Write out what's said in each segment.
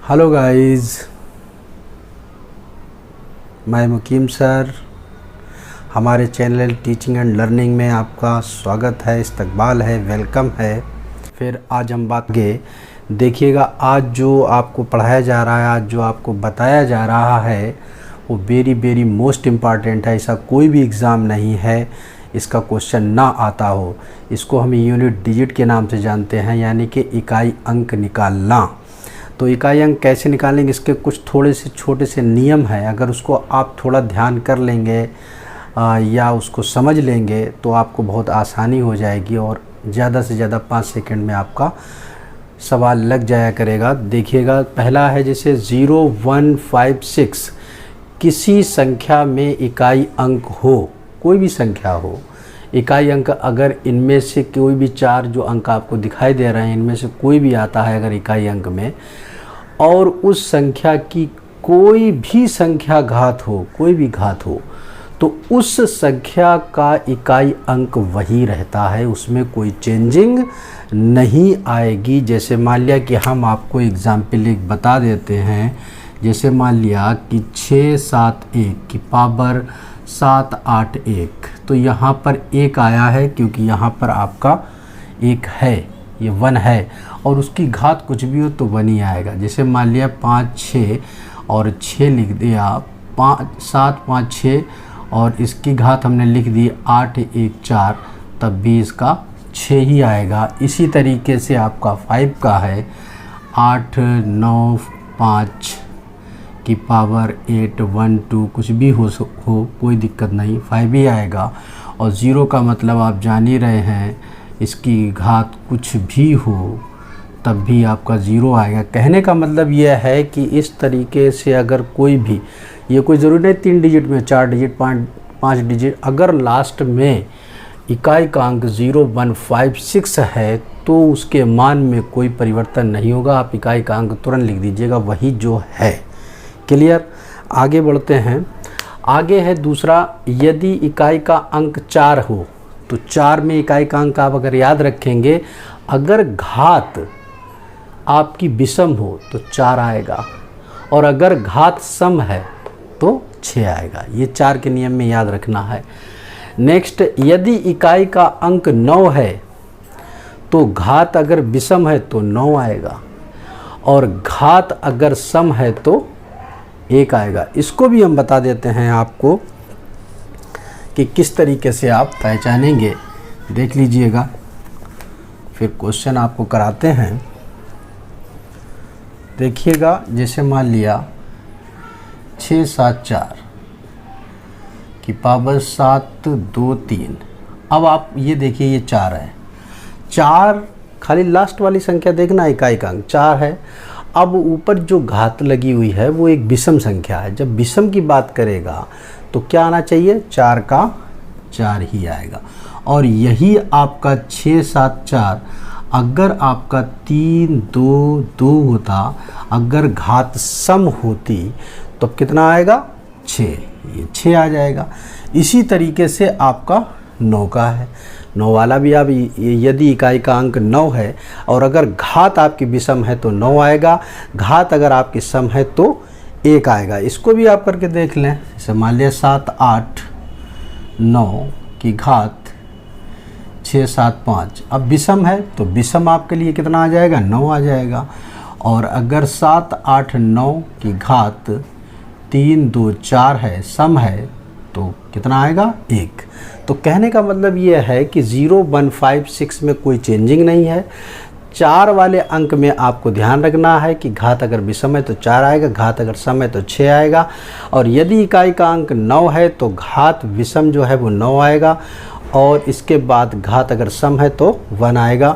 Hello guys, मैं मुकीम sir. हमारे channel teaching and learning में आपका स्वागत है, इस्तकबाल है, वेलकम है। फिर आज हम बात के देखिएगा, आज जो आपको पढ़ाया जा रहा है, आज जो आपको बताया जा रहा है वो वेरी मोस्ट इम्पॉर्टेंट है। ऐसा कोई भी एग्ज़ाम नहीं है इसका क्वेश्चन ना आता हो। इसको हम यूनिट डिजिट के नाम से जानते हैं, यानी कि इकाई अंक निकालना। तो इकाई अंक कैसे निकालेंगे, इसके कुछ थोड़े से छोटे से नियम हैं। अगर उसको आप थोड़ा ध्यान कर लेंगे या उसको समझ लेंगे तो आपको बहुत आसानी हो जाएगी और ज़्यादा से ज़्यादा 5 सेकंड में आपका सवाल लग जाया करेगा। देखिएगा, पहला है जैसे 0, 1, 5, 6 किसी संख्या में इकाई अंक हो, कोई भी संख्या हो, इकाई अंक अगर इनमें से कोई भी 4 जो अंक आपको दिखाई दे रहे हैं इनमें से कोई भी आता है अगर इकाई अंक में, और उस संख्या की कोई भी संख्या घात हो, कोई भी घात हो, तो उस संख्या का इकाई अंक वही रहता है, उसमें कोई चेंजिंग नहीं आएगी। जैसे मान लिया कि हम आपको एग्जाम्पल एक बता देते हैं, जैसे मान लिया कि 6, 7, 1 की पावर 7, 8, 1, तो यहाँ पर 1 आया है क्योंकि यहाँ पर आपका 1 है, ये 1 है, और उसकी घात कुछ भी हो तो 1 ही आएगा। जैसे मान लिया 5, 6 और 6 लिख दिया, 7, 5, 6 और इसकी घात हमने लिख दी 8, 1, 4, तब भी इसका 6 ही आएगा। इसी तरीके से आपका 5 का है 8, 9, 5 की पावर 8, 1, 2 कुछ भी हो कोई दिक्कत नहीं, 5 ही आएगा। और 0 का मतलब आप जान ही रहे हैं, इसकी घात कुछ भी हो तब भी आपका 0 आएगा। कहने का मतलब यह है कि इस तरीके से अगर कोई भी, ये कोई ज़रूरी नहीं 3 डिजिट में, 4 डिजिट, 5 डिजिट, अगर लास्ट में इकाई का अंक 0, 1, 5, 6 है तो उसके मान में कोई परिवर्तन नहीं होगा। आप इकाई का अंक तुरंत लिख दीजिएगा, वही जो है। क्लियर? आगे बढ़ते हैं। आगे है दूसरा, यदि इकाई का अंक 4 हो तो 4 में इकाई का अंक आप अगर याद रखेंगे, अगर घात आपकी विषम हो तो 4 आएगा, और अगर घात सम है तो 6 आएगा। ये 4 के नियम में याद रखना है। नेक्स्ट, यदि इकाई का अंक 9 है तो घात अगर विषम है तो 9 आएगा, और घात अगर सम है तो 1 आएगा। इसको भी हम बता देते हैं आपको कि किस तरीके से आप पहचानेंगे, देख लीजिएगा, फिर क्वेश्चन आपको कराते हैं। देखिएगा, जैसे मान लिया 6, 7, 4 की पावर 7, 2, 3। अब आप ये देखिए, ये 4 है, 4 खाली लास्ट वाली संख्या देखना, इकाई का अंक 4 है। अब ऊपर जो घात लगी हुई है वो एक विषम संख्या है। जब विषम की बात करेगा तो क्या आना चाहिए, 4 का 4 ही आएगा। और यही आपका 6, 7, 4 अगर आपका 3, 2, 2 होता, अगर घात सम होती तो कितना आएगा, 6, ये 6 आ जाएगा। इसी तरीके से आपका 9 का है, 9 वाला भी आप, यदि इकाई का अंक 9 है और अगर घात आपकी विषम है तो 9 आएगा, घात अगर आपकी सम है तो 1 आएगा। इसको भी आप करके देख लें। जैसे मान लिया 7, 8, 9 की घात 6, 7, 5, अब विषम है तो विषम आपके लिए कितना आ जाएगा, 9 आ जाएगा। और अगर 7, 8, 9 की घात 3, 2, 4 है, सम है, तो कितना आएगा, 1। तो कहने का मतलब ये है कि 0, 1, 5, 6 में कोई चेंजिंग नहीं है। 4 वाले अंक में आपको ध्यान रखना है कि घात अगर विषम है तो 4 आएगा, घात अगर सम है तो 6 आएगा, और यदि इकाई का अंक 9 है तो घात विषम जो है वो 9 आएगा, और इसके बाद घात अगर सम है तो 1 आएगा।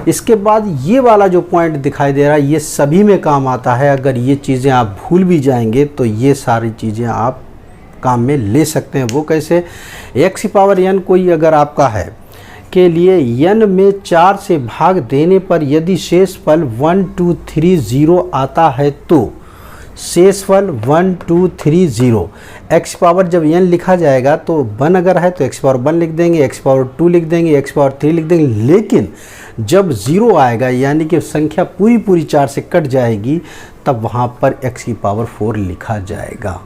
इसके बाद ये वाला जो पॉइंट दिखाई दे रहा है ये सभी में काम आता है। अगर ये चीज़ें आप भूल भी जाएंगे तो ये सारी चीज़ें आप काम में ले सकते हैं। वो कैसे, x की पावर n कोई अगर आपका है के लिए n में 4 से भाग देने पर यदि शेष फल 1, 2, 3, 0 आता है तो शेषफल 1 2 3 0। एक्स पावर जब n लिखा जाएगा तो 1 अगर है तो एक्स पावर 1 लिख देंगे, एक्स पावर 2 लिख देंगे, एक्स पावर 3 लिख देंगे। लेकिन जब 0 आएगा यानी कि संख्या पूरी पूरी 4 से कट जाएगी तब वहाँ पर x की पावर 4 लिखा जाएगा।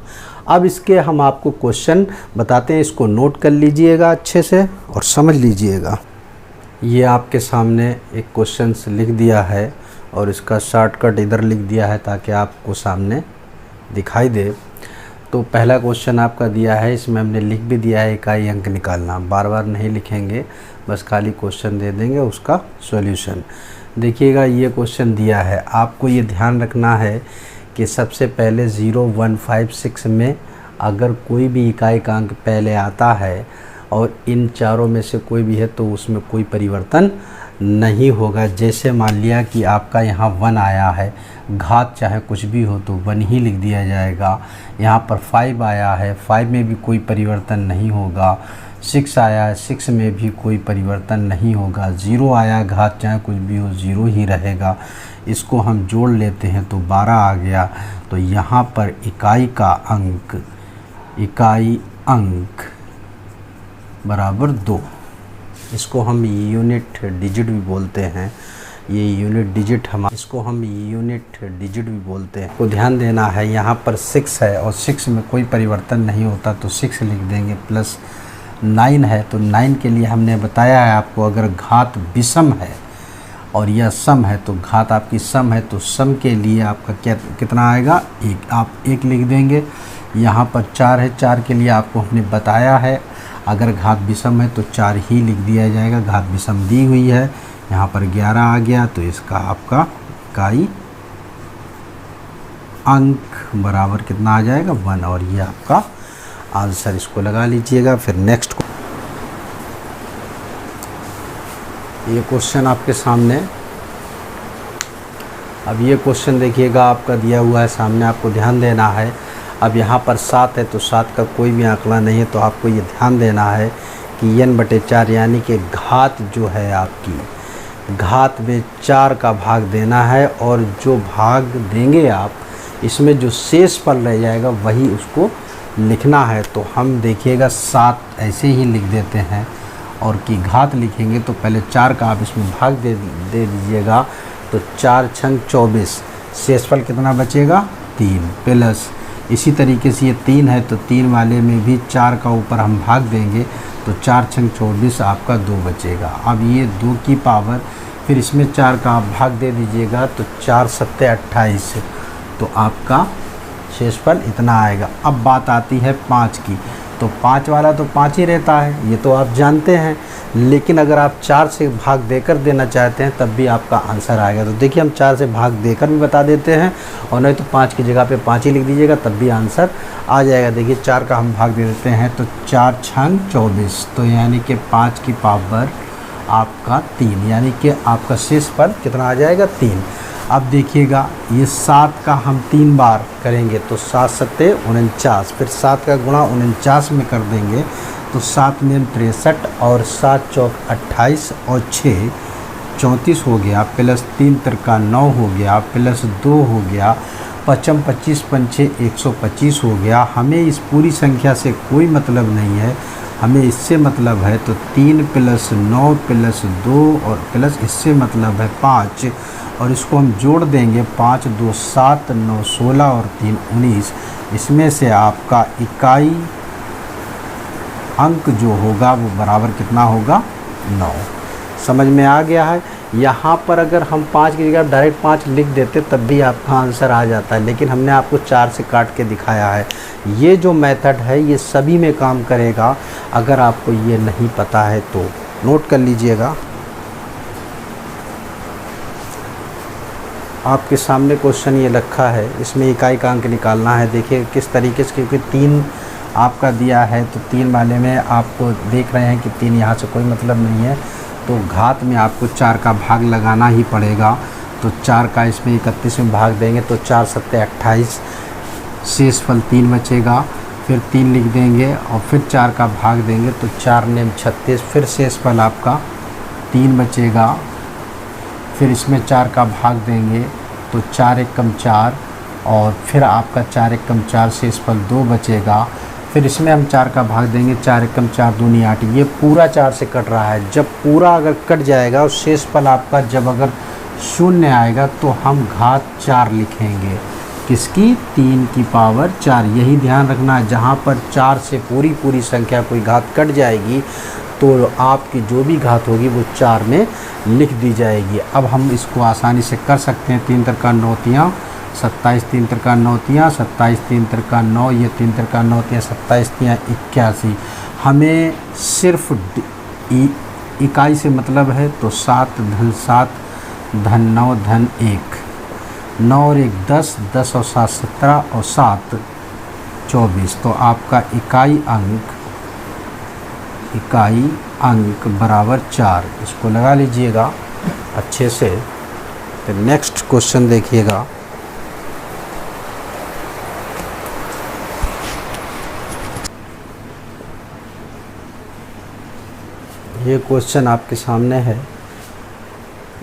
अब इसके हम आपको क्वेश्चन बताते हैं, इसको नोट कर लीजिएगा अच्छे से और समझ लीजिएगा। ये आपके सामने एक क्वेश्चन लिख दिया है और इसका शॉर्टकट इधर लिख दिया है ताकि आपको सामने दिखाई दे। तो पहला क्वेश्चन आपका दिया है, इसमें हमने लिख भी दिया है इकाई अंक निकालना। बार बार नहीं लिखेंगे, बस खाली क्वेश्चन दे देंगे उसका सॉल्यूशन। देखिएगा ये क्वेश्चन दिया है, आपको ये ध्यान रखना है कि सबसे पहले 0 1 5 6 में अगर कोई भी इकाई का अंक पहले आता है और इन चारों में से कोई भी है तो उसमें कोई परिवर्तन नहीं होगा। जैसे मान लिया कि आपका यहाँ 1 आया है, घात चाहे कुछ भी हो तो 1 ही लिख दिया जाएगा। यहाँ पर 5 आया है, 5 में भी कोई परिवर्तन नहीं होगा। 6 आया है, 6 में भी कोई परिवर्तन नहीं होगा। 0 आया, घात चाहे कुछ भी हो 0 ही रहेगा। इसको हम जोड़ लेते हैं तो 12 आ गया। तो यहाँ पर इकाई अंक बराबर 2। इसको हम यूनिट डिजिट भी बोलते हैं। ये यूनिट डिजिट इसको हम यूनिट डिजिट भी बोलते हैं। को ध्यान देना है, यहाँ पर 6 है और 6 में कोई परिवर्तन नहीं होता तो 6 लिख देंगे। प्लस 9 है तो 9 के लिए हमने बताया है आपको, अगर घात विषम है और यह सम है तो घात आपकी सम है तो सम के लिए आपका कितना आएगा 1। आप 1 लिख देंगे। यहाँ पर 4 है, 4 के लिए आपको हमने बताया है अगर घात विषम है तो 4 ही लिख दिया जाएगा। घात विषम दी हुई है, यहाँ पर 11 आ गया तो इसका आपका इकाई अंक बराबर कितना आ जाएगा 1 और ये आपका आंसर। इसको लगा लीजिएगा। फिर नेक्स्ट ये क्वेश्चन आपके सामने, अब ये क्वेश्चन देखिएगा आपका दिया हुआ है सामने, आपको ध्यान देना है। अब यहाँ पर 7 है तो 7 का कोई भी आंकड़ा नहीं है तो आपको ये ध्यान देना है कि n/4 यानी कि घात जो है आपकी घात में 4 का भाग देना है और जो भाग देंगे आप इसमें जो शेष फल रह जाएगा वही उसको लिखना है। तो हम देखिएगा 7 ऐसे ही लिख देते हैं और की घात लिखेंगे तो पहले 4 का आप इसमें भाग दे दीजिएगा तो 4 छंग 24, शेषफल कितना बचेगा 3। प्लस इसी तरीके से ये 3 है तो 3 वाले में भी 4 का ऊपर हम भाग देंगे तो 4 छंग 24 आपका 2 बचेगा। अब ये 2 की पावर फिर इसमें 4 का आप भाग दे दीजिएगा तो 4 7 28 तो आपका शेषफल इतना आएगा। अब बात आती है 5 की, तो 5 वाला तो 5 ही रहता है, ये तो आप जानते हैं। लेकिन अगर आप 4 से भाग देकर देना चाहते हैं तब भी आपका आंसर आएगा। तो देखिए हम 4 से भाग देकर भी बता देते हैं और नहीं तो 5 की जगह पे 5 ही लिख दीजिएगा तब भी आंसर आ जाएगा। देखिए 4 का हम भाग दे देते हैं तो 4 छंग 24 तो यानी कि 5 की पावर आपका 3 यानी कि आपका शेषफल कितना आ जाएगा 3। अब देखिएगा ये 7 का हम 3 बार करेंगे तो 7 7 49, फिर 7 का गुणा 49 में कर देंगे तो 7 में 63 और 7 चौक 28 और 6 34 हो गया। प्लस 3 तिरका 9 हो गया, प्लस 2 हो गया, 55 25 पंचे 125 हो गया। हमें इस पूरी संख्या से कोई मतलब नहीं है, हमें इससे मतलब है तो 3 प्लस 9 प्लस 2 और प्लस इससे मतलब है 5 और इसको हम जोड़ देंगे 5 2 7 9 16 और 3 19। इसमें से आपका इकाई अंक जो होगा वो बराबर कितना होगा 9। समझ में आ गया है। यहाँ पर अगर हम 5 की जगह डायरेक्ट 5 लिख देते तब भी आपका आंसर आ जाता है, लेकिन हमने आपको 4 से काट के दिखाया है। ये जो मेथड है ये सभी में काम करेगा। अगर आपको ये नहीं पता है तो नोट कर लीजिएगा। आपके सामने क्वेश्चन ये रखा है, इसमें इकाई का अंक निकालना है। देखिए किस तरीके से, क्योंकि 3 आपका दिया है तो 3 वाले में आपको देख रहे हैं कि 3 यहाँ से कोई मतलब नहीं है तो घात में आपको 4 का भाग लगाना ही पड़ेगा। तो 4 का इसमें 31 में भाग देंगे तो 4 7 28, शेषफल 3 बचेगा। फिर 3 लिख देंगे और फिर 4 का भाग देंगे तो 4 ने 36, फिर शेषफल आपका 3 बचेगा। फिर इसमें 4 का भाग देंगे तो 4 एकम 4, और फिर आपका 4 एकम 4 शेषफल 2 बचेगा। फिर इसमें हम 4 का भाग देंगे, 4 एकम 4 दूनी 8। ये पूरा 4 से कट रहा है। जब पूरा अगर कट जाएगा और शेषफल आपका जब अगर शून्य आएगा तो हम घात 4 लिखेंगे। किसकी? 3 की पावर 4। यही ध्यान रखना है, जहाँ पर 4 से पूरी संख्या कोई घात कट जाएगी तो आपकी जो भी घात होगी वो 4 में लिख दी जाएगी। अब हम इसको आसानी से कर सकते हैं। 3 त्रिका 9 तियाँ 27, 3 त्रिका 9 तियाँ 27, 3 त्रिका 9, ये 3 त्रिका 9 तियाँ 27 तियाँ 81। हमें सिर्फ इकाई से मतलब है, तो 7 धन 7 धन 9 धन 1, 9 और 1 10, 10 और 7 17 और 7 24। तो आपका इकाई अंक बराबर 4। इसको लगा लीजिएगा अच्छे से। तो नेक्स्ट क्वेश्चन देखिएगा। ये क्वेश्चन आपके सामने है।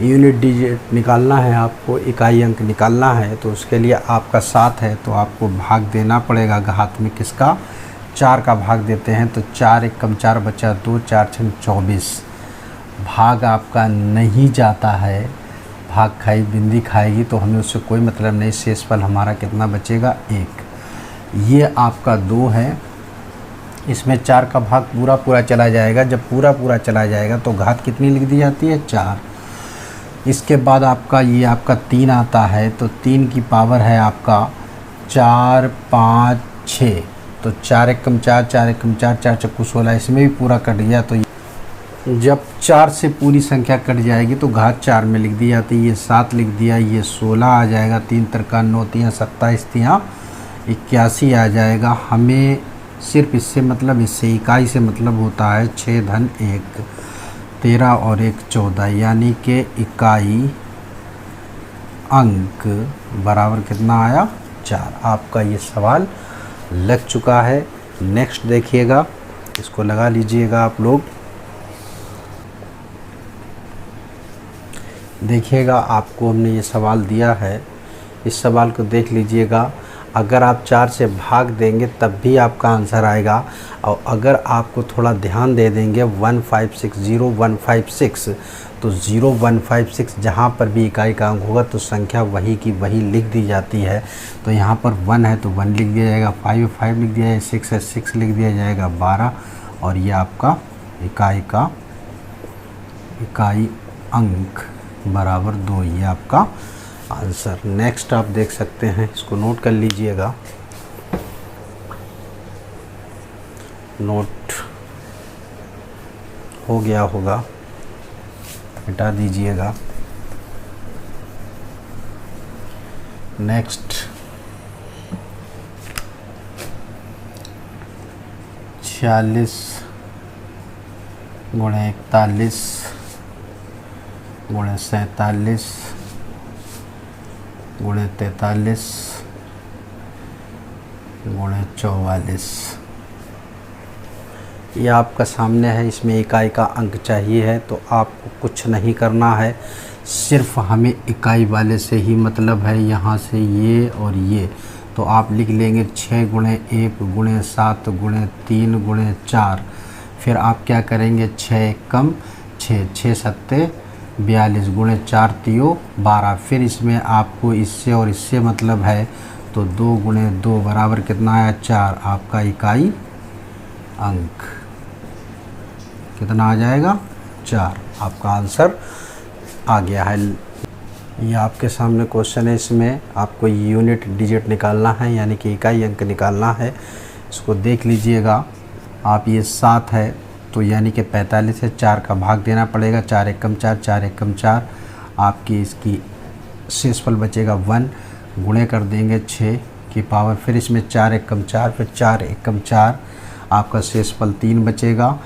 यूनिट डिजिट निकालना है आपको, इकाई अंक निकालना है। तो उसके लिए आपका 7 है तो आपको भाग देना पड़ेगा घात में। किसका? 4 का भाग देते हैं। तो 4 एकम 4 बचा 2, 4 छंग 24। भाग आपका नहीं जाता है, भाग खाई बिंदी खाएगी तो हमें उससे कोई मतलब नहीं। शेषफल हमारा कितना बचेगा? 1। ये आपका 2 है। इसमें 4 का भाग पूरा चला जाएगा। जब पूरा चला जाएगा तो घात कितनी लिख दी जाती है? 4। इसके बाद आपका ये आपका 3 आता है। तो 3 की पावर है आपका 4 5 6। तो 4 एकम 4, 4 एकम 4, 4 चक्कू 16। इसमें भी पूरा कट गया। तो जब 4 से पूरी संख्या कट जाएगी तो घात 4 में लिख दी जाती है। ये 7 लिख दिया, ये 16 आ जाएगा। 3 त्रिका 9 तियाँ 27 तियाँ 81 आ जाएगा। हमें सिर्फ इससे मतलब, इससे इकाई से मतलब होता है 6 धन 1, 13 और 1 14। यानी कि इकाई अंक बराबर कितना आया? 4। आपका ये सवाल लग चुका है। नेक्स्ट देखिएगा, इसको लगा लीजिएगा आप लोग। देखिएगा आपको हमने ये सवाल दिया है, इस सवाल को देख लीजिएगा। अगर आप 4 से भाग देंगे तब भी आपका आंसर आएगा। और अगर आपको थोड़ा ध्यान दे देंगे 1560 तो 0156 जहाँ पर भी इकाई का अंक होगा तो संख्या वही की वही लिख दी जाती है। तो यहाँ पर 1 है तो 1 लिख दिया जाएगा, 5 है 5 लिख दिया जाएगा, 6 है 6 लिख दिया जाएगा, 12। और ये आपका इकाई अंक बराबर 2। ये आपका आंसर। नेक्स्ट आप देख सकते हैं, इसको नोट कर लीजिएगा। नोट हो गया होगा, मिटा दीजिएगा। नेक्स्ट 46 गुणे 41 गुणे 47 गुणे 43 गुणे 44। ये आपका सामने है। इसमें इकाई का अंक चाहिए है तो आपको कुछ नहीं करना है, सिर्फ हमें इकाई वाले से ही मतलब है। यहाँ से ये और ये तो आप लिख लेंगे 6 गुणे 1 गुणे 7 गुणे 3 गुणे 4। फिर आप क्या करेंगे? 6 एकम 6, 6 सत्ते 42 गुणे 4 तियो 12। फिर इसमें आपको इससे और इससे मतलब है तो 2 गुणे 2 बराबर कितना आया? 4। आपका इकाई अंक कितना आ जाएगा? 4। आपका आंसर आ गया है। ये आपके सामने क्वेश्चन है। इसमें आपको यूनिट डिजिट निकालना है, यानी कि इकाई अंक निकालना है। इसको देख लीजिएगा आप। ये 7 है तो यानी कि 45 है, 4 का भाग देना पड़ेगा। 4 एकम 4, 4 एकम 4। आपकी इसकी शेषफल बचेगा 1। गुणे कर देंगे 6 की पावर, फिर इसमें 4 एकम 4, फिर 4 एकम 4। आपका शेषफल 3 बचेगा।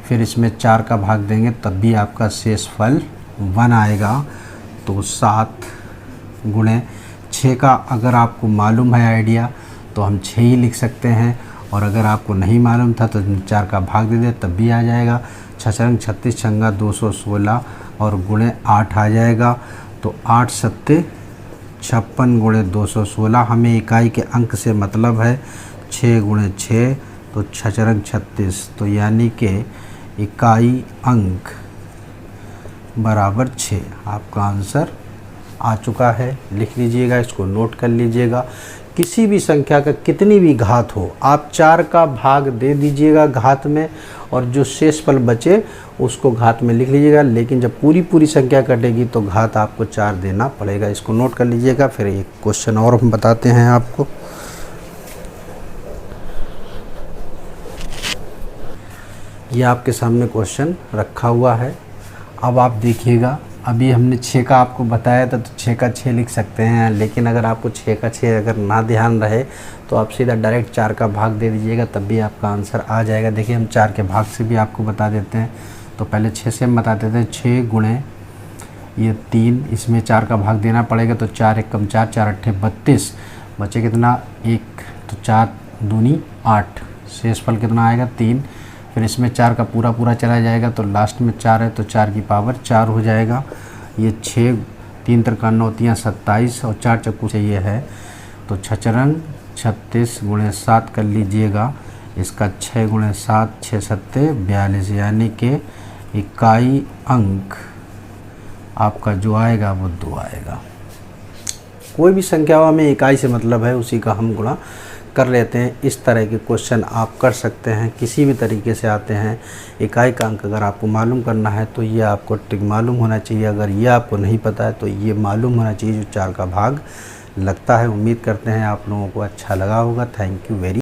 फिर इसमें 4 का भाग देंगे तब भी आपका शेषफल 1 आएगा। तो 7 गुणे 6 का अगर आपको मालूम है आइडिया तो हम 6 ही लिख सकते हैं, और अगर आपको नहीं मालूम था तो 4 का भाग दे दे तब भी आ जाएगा। 6 36 छंगा 216 और गुणे 8 आ जाएगा। तो 8 सत्ते 56 गुणे 216। हमें इकाई के अंक से मतलब है 6 गुणे 6 तो 6 36, तो यानी कि इकाई अंक बराबर 6। आपका आंसर आ चुका है। लिख लीजिएगा, इसको नोट कर लीजिएगा। किसी भी संख्या का कितनी भी घात हो, आप 4 का भाग दे दीजिएगा घात में, और जो शेषफल बचे उसको घात में लिख लीजिएगा। लेकिन जब पूरी पूरी संख्या कटेगी तो घात आपको 4 देना पड़ेगा। इसको नोट कर लीजिएगा। फिर एक क्वेश्चन और हम बताते हैं आपको। ये आपके सामने क्वेश्चन रखा हुआ है। अब आप देखिएगा, अभी हमने 6 का आपको बताया था, तो 6 का 6 लिख सकते हैं। लेकिन अगर आपको 6 का 6 अगर ना ध्यान रहे तो आप सीधा डायरेक्ट 4 का भाग दे दीजिएगा, तब भी आपका आंसर आ जाएगा। देखिए, हम 4 के भाग से भी आपको बता देते हैं। तो पहले 6 से हम बता देते हैं। 6 गुणे ये 3, इसमें 4 का भाग देना पड़ेगा। तो 4 एक कम 4, 4 अट्ठे 32, बचे कितना 1, तो 4 दूनी 8, शेषफल कितना आएगा 3। फिर इसमें 4 का पूरा पूरा चला जाएगा, तो लास्ट में 4 है तो 4 की पावर 4 हो जाएगा। ये 6, 3 त्रिका 9 तियाँ 27 और 4 चक्कू चाहिए है, तो 6 36 गुणे 7 कर लीजिएगा। इसका 6 गुणे 7 6 सत्ते 42, यानी कि इकाई अंक आपका जो आएगा वो 2 आएगा। कोई भी संख्या में इकाई से मतलब है, उसी का हम गुणा कर लेते हैं। इस तरह के क्वेश्चन आप कर सकते हैं, किसी भी तरीके से आते हैं। इकाई का अंक अगर आपको मालूम करना है तो ये आपको ट्रिक मालूम होना चाहिए। अगर ये आपको नहीं पता है तो ये मालूम होना चाहिए जो 4 का भाग लगता है। उम्मीद करते हैं आप लोगों को अच्छा लगा होगा। Thank you very